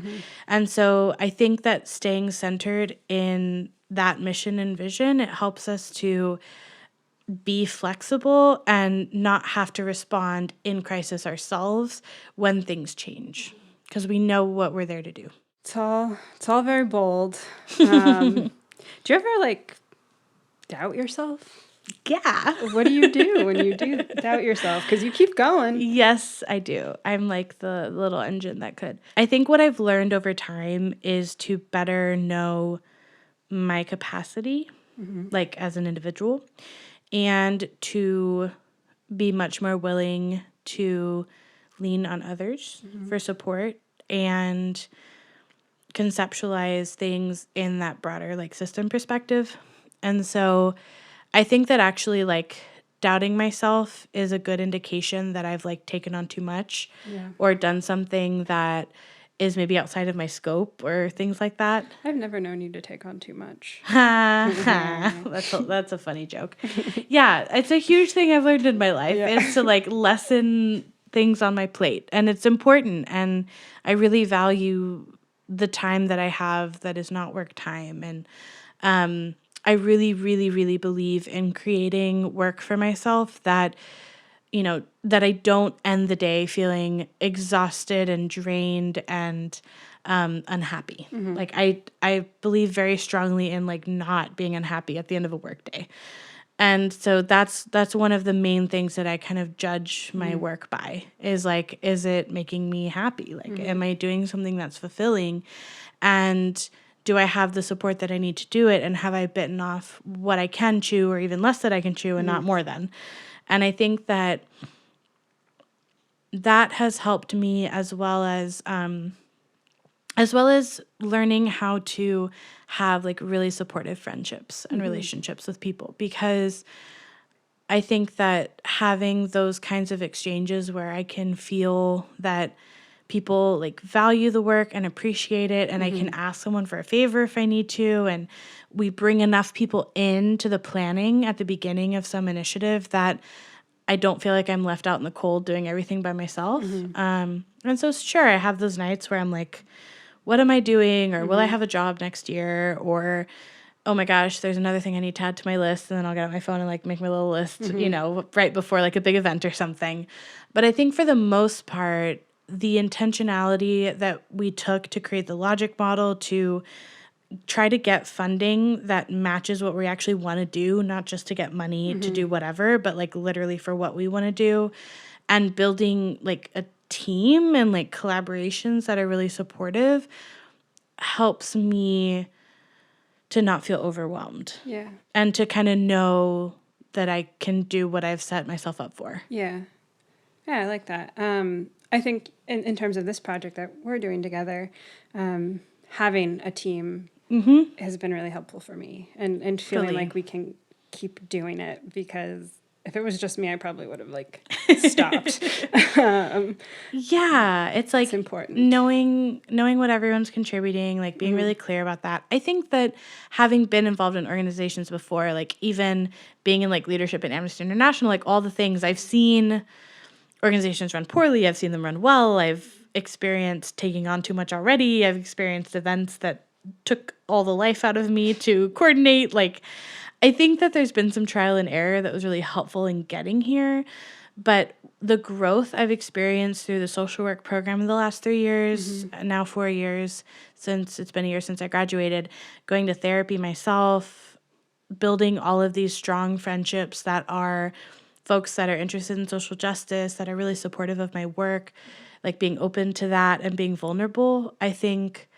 And so I think that staying centered in that mission and vision, it helps us to be flexible and not have to respond in crisis ourselves when things change, because we know what we're there to do. It's all very bold. Do you ever doubt yourself? Yeah. What do you do when you do doubt yourself? Because you keep going. Yes, I do. I'm like the little engine that could. I think what I've learned over time is to better know my capacity, like as an individual, and to be much more willing to lean on others for support and conceptualize things in that broader system perspective. And so I think that actually doubting myself is a good indication that I've taken on too much or done something that is maybe outside of my scope or things like that. I've never known you to take on too much. That's a funny joke. Yeah, it's a huge thing I've learned in my life is to lessen things on my plate. And it's important. And I really value the time that I have that is not work time. And I really, really, really believe in creating work for myself that I don't end the day feeling exhausted and drained and unhappy. I believe very strongly in not being unhappy at the end of a work day. And so that's one of the main things that I kind of judge my work by is is it making me happy? Am I doing something that's fulfilling? And do I have the support that I need to do it? And have I bitten off what I can chew or even less that I can chew and not more than? And I think that has helped me, as well as as well as learning how to have like really supportive friendships and relationships with people, because I think that having those kinds of exchanges where I can feel that people like value the work and appreciate it, and I can ask someone for a favor if I need to, and we bring enough people into the planning at the beginning of some initiative that I don't feel like I'm left out in the cold doing everything by myself. And so sure, I have those nights where I'm like, what am I doing? Or will I have a job next year? Or, oh my gosh, there's another thing I need to add to my list. And then I'll get out my phone and like make my little list, you know, right before like a big event or something. But I think for the most part, the intentionality that we took to create the logic model to try to get funding that matches what we actually want to do, not just to get money to do whatever, but like literally for what we want to do, and building like a team and like collaborations that are really supportive helps me to not feel overwhelmed. Yeah. And to kind of know that I can do what I've set myself up for. Yeah. Yeah, I like that. I think in terms of this project that we're doing together, having a team has been really helpful for me, and feeling Totally. like we can keep doing it, because if it was just me, I probably would have like stopped. Yeah, it's like It's important. knowing what everyone's contributing, like being really clear about that. I think that having been involved in organizations before, like even being in like leadership at Amnesty International, like all the things I've seen organizations run poorly, I've seen them run well, I've experienced taking on too much already, I've experienced events that took all the life out of me to coordinate. Like, I think that there's been some trial and error that was really helpful in getting here. But the growth I've experienced through the social work program in the last 3 years, now 4 years, since it's been a year since I graduated, going to therapy myself, building all of these strong friendships that are folks that are interested in social justice, that are really supportive of my work, like being open to that and being vulnerable, I think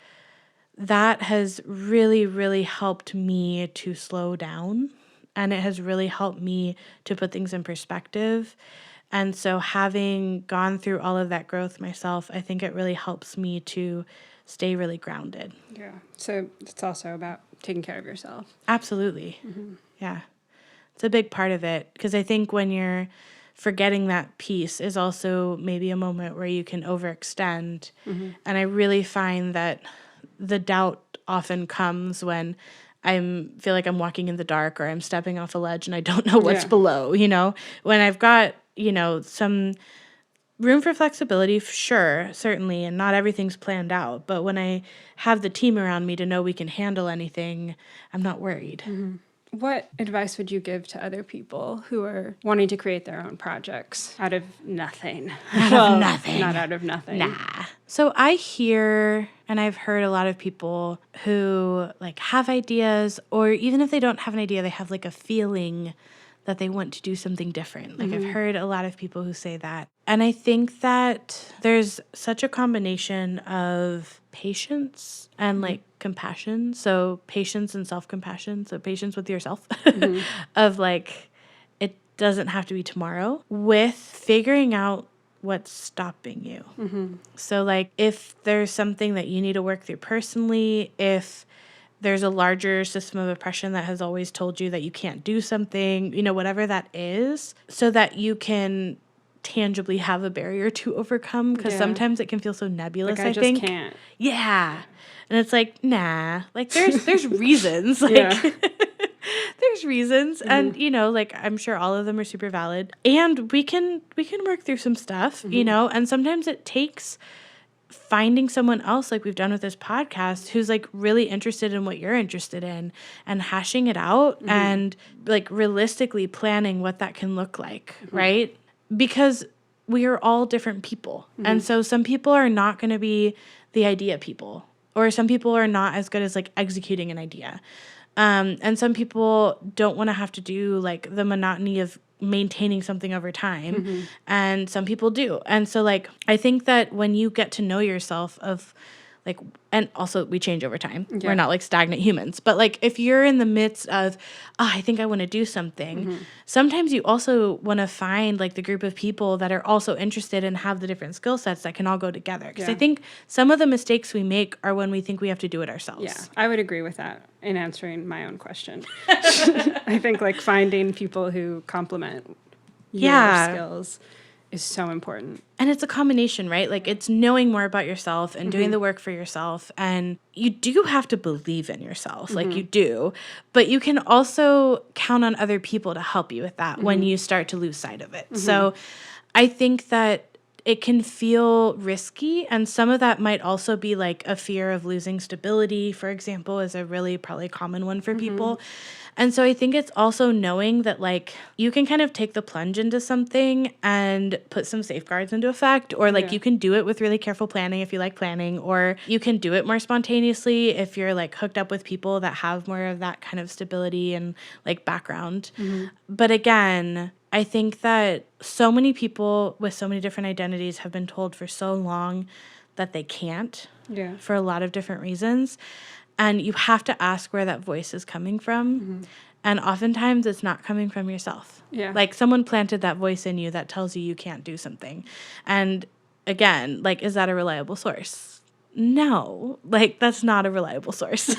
that has really, really helped me to slow down, and it has really helped me to put things in perspective. And so having gone through all of that growth myself, I think it really helps me to stay really grounded. Yeah. So it's also about taking care of yourself. Absolutely. Yeah. It's a big part of it, because I think when you're forgetting that piece is also maybe a moment where you can overextend. And I really find that the doubt often comes when I feel like I'm walking in the dark, or I'm stepping off a ledge and I don't know what's below, you know? When I've got, you know, some room for flexibility, sure, certainly, and not everything's planned out. But when I have the team around me to know we can handle anything, I'm not worried. What advice would you give to other people who are wanting to create their own projects out of nothing? Of nothing. Not out of nothing. Nah. So I hear, and I've heard a lot of people who like have ideas, or even if they don't have an idea, they have like a feeling that they want to do something different. Like I've heard a lot of people who say that. And I think that there's such a combination of patience and like compassion. So patience and self-compassion. So patience with yourself of like, it doesn't have to be tomorrow, with figuring out what's stopping you. So like if there's something that you need to work through personally, if there's a larger system of oppression that has always told you that you can't do something, you know, whatever that is, so that you can tangibly have a barrier to overcome, because sometimes it can feel so nebulous. Like, I think. just can't. Yeah. And it's like, nah, like there's reasons, like there's reasons. And, you know, like I'm sure all of them are super valid, and we can work through some stuff, you know, and sometimes it takes finding someone else, like we've done with this podcast, who's like really interested in what you're interested in, and hashing it out and like realistically planning what that can look like, right? Because we are all different people. And so some people are not going to be the idea people, or some people are not as good as like executing an idea. And some people don't want to have to do like the monotony of maintaining something over time. And some people do. And so like, I think that when you get to know yourself of like, and also we change over time. Yeah. We're not like stagnant humans. But like if you're in the midst of, I think I want to do something, sometimes you also want to find like the group of people that are also interested and have the different skill sets that can all go together. Because I think some of the mistakes we make are when we think we have to do it ourselves. Yeah, I would agree with that in answering my own question. I think like finding people who complement your skills is so important. And it's a combination, right? Like it's knowing more about yourself and doing the work for yourself. And you do have to believe in yourself, like you do. But you can also count on other people to help you with that when you start to lose sight of it. So I think that it can feel risky. And some of that might also be like a fear of losing stability, for example, is a really probably common one for people. And so I think it's also knowing that like you can kind of take the plunge into something and put some safeguards into effect, or like you can do it with really careful planning if you like planning, or you can do it more spontaneously if you're like hooked up with people that have more of that kind of stability and like background. But again, I think that so many people with so many different identities have been told for so long that they can't for a lot of different reasons. And you have to ask where that voice is coming from. And oftentimes it's not coming from yourself. Like someone planted that voice in you that tells you you can't do something. And again, like, is that a reliable source? No, like that's not a reliable source.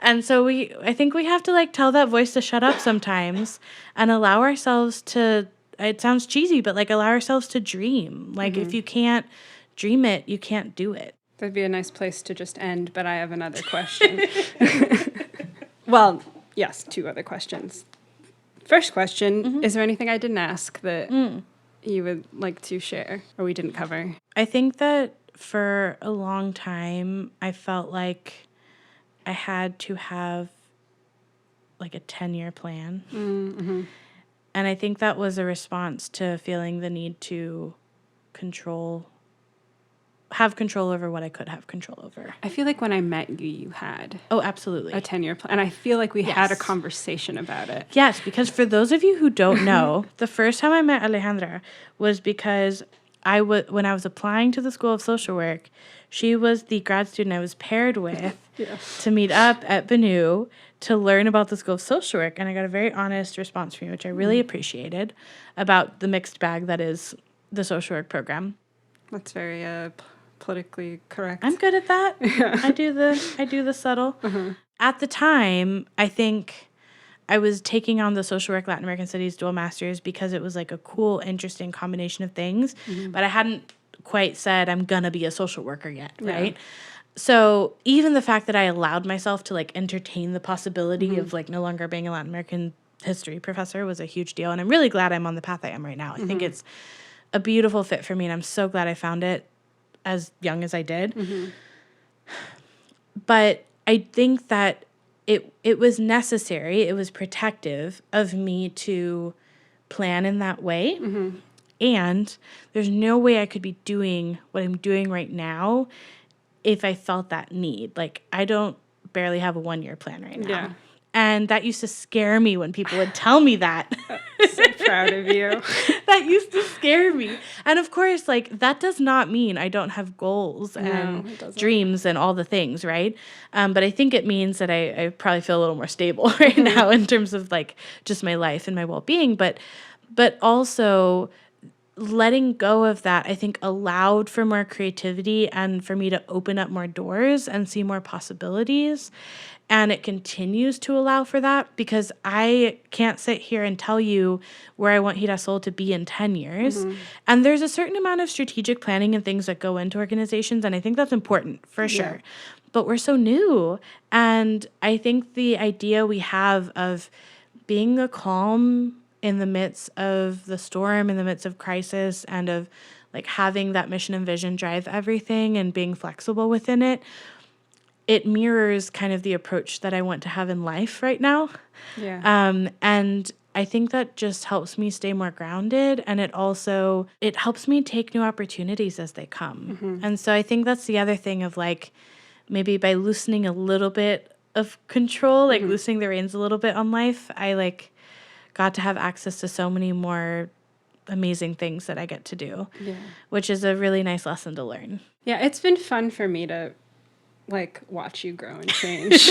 And so I think we have to like tell that voice to shut up sometimes and allow ourselves to, it sounds cheesy, but like allow ourselves to dream. Like if you can't dream it, you can't do it. That'd be a nice place to just end, but I have another question. Well, yes, 2 other questions. First question, is there anything I didn't ask that you would like to share or we didn't cover? I think that for a long time, I felt like I had to have like a 10-year plan. And I think that was a response to feeling the need to have control over what I could have control over. I feel like when I met you, you had absolutely a 10-year plan. And I feel like we had a conversation about it. Yes, because for those of you who don't know, the first time I met Alejandra was because when I was applying to the School of Social Work, she was the grad student I was paired with to meet up at BNU to learn about the School of Social Work. And I got a very honest response from you, which I really appreciated, about the mixed bag that is the social work program. That's very politically correct. I'm good at that. I do the subtle. At the time, I think I was taking on the social work Latin American studies dual masters because it was like a cool, interesting combination of things, but I hadn't quite said I'm gonna be a social worker yet, right? So even the fact that I allowed myself to like entertain the possibility of like no longer being a Latin American history professor was a huge deal, and I'm really glad I'm on the path I am right now. I think it's a beautiful fit for me, and I'm so glad I found it as young as I did. But I think that it was necessary, it was protective of me to plan in that way. And there's no way I could be doing what I'm doing right now if I felt that need. Like, I don't barely have a 1-year plan right now. And that used to scare me when people would tell me that. So proud of you. That used to scare me. And of course, like, that does not mean I don't have goals and dreams and all the things, right? But I think it means that I probably feel a little more stable right now in terms of, like, just my life and my well-being. But also letting go of that, I think, allowed for more creativity and for me to open up more doors and see more possibilities. And it continues to allow for that, because I can't sit here and tell you where I want Girasol to be in 10 years. And there's a certain amount of strategic planning and things that go into organizations, and I think that's important for sure. But we're so new. And I think the idea we have of being a calm in the midst of the storm, in the midst of crisis, and of like having that mission and vision drive everything and being flexible within it, it mirrors kind of the approach that I want to have in life right now. And I think that just helps me stay more grounded, and it helps me take new opportunities as they come. And so I think that's the other thing of like, maybe by loosening a little bit of control, like loosening the reins a little bit on life, I like got to have access to so many more amazing things that I get to do, which is a really nice lesson to learn. Yeah, it's been fun for me to like watch you grow and change.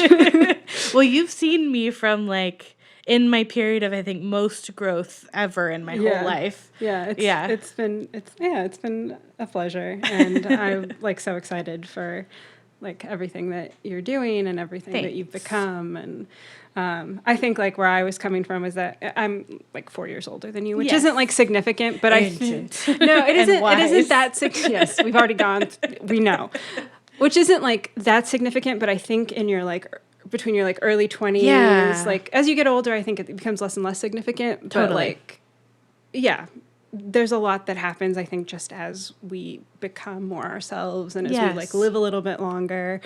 Well, you've seen me from like in my period of, I think, most growth ever in my whole life. It's been a pleasure, and I'm like so excited for like everything that you're doing and everything that you've become. And I think like where I was coming from is that I'm like 4 years older than you, which isn't like significant, but Ancient. No, it isn't. It isn't that yes, we've already gone. We know, which isn't like that significant, but I think in your like between your like early 20s, like as you get older, I think it becomes less and less significant. But like, there's a lot that happens, I think, just as we become more ourselves and as we like live a little bit longer.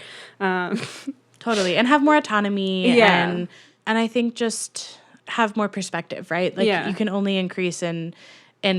Totally. And have more autonomy. And I think just have more perspective, right? Like you can only increase in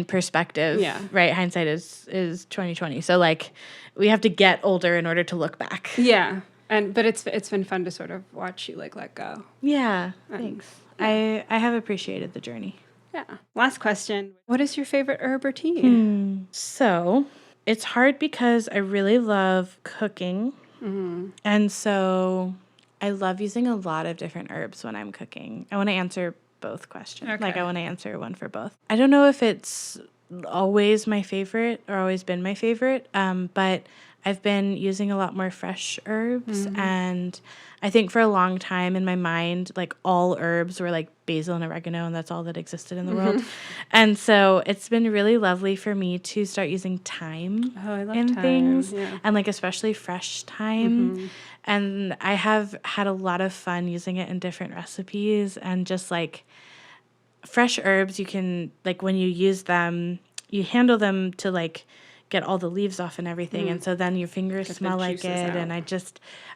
perspective, right? Hindsight is 2020. So like we have to get older in order to look back. Yeah. But it's been fun to sort of watch you like let go. Yeah. Thanks. I have appreciated the journey. Yeah. Last question. What is your favorite herb or tea? So it's hard because I really love cooking. Mm-hmm. And so I love using a lot of different herbs when I'm cooking. I want to answer both questions. Okay. Like I want to answer one for both. I don't know if it's always my favorite or always been my favorite, but I've been using a lot more fresh herbs, and I think for a long time in my mind, like all herbs were like basil and oregano, and that's all that existed in the world. And so it's been really lovely for me to start using thyme in things, and like especially fresh thyme. And I have had a lot of fun using it in different recipes, and just like fresh herbs, you can like when you use them, you handle them to like get all the leaves off and everything, and so then your fingers smell like it out. And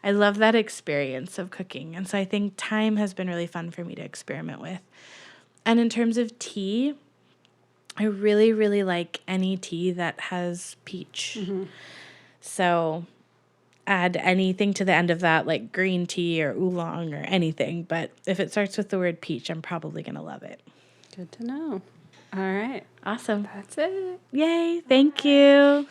I love that experience of cooking, and so I think thyme has been really fun for me to experiment with. And in terms of tea, I really, really like any tea that has peach. So add anything to the end of that, like green tea or oolong or anything, but if it starts with the word peach, I'm probably gonna love it. Good to know. All right. Awesome. That's it. Yay. Thank you.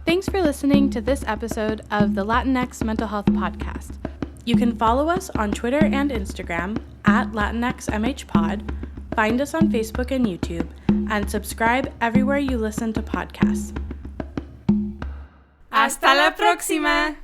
Thanks for listening to this episode of the Latinx Mental Health Podcast. You can follow us on Twitter and Instagram at LatinxMHPod, find us on Facebook and YouTube, and subscribe everywhere you listen to podcasts. Hasta la próxima!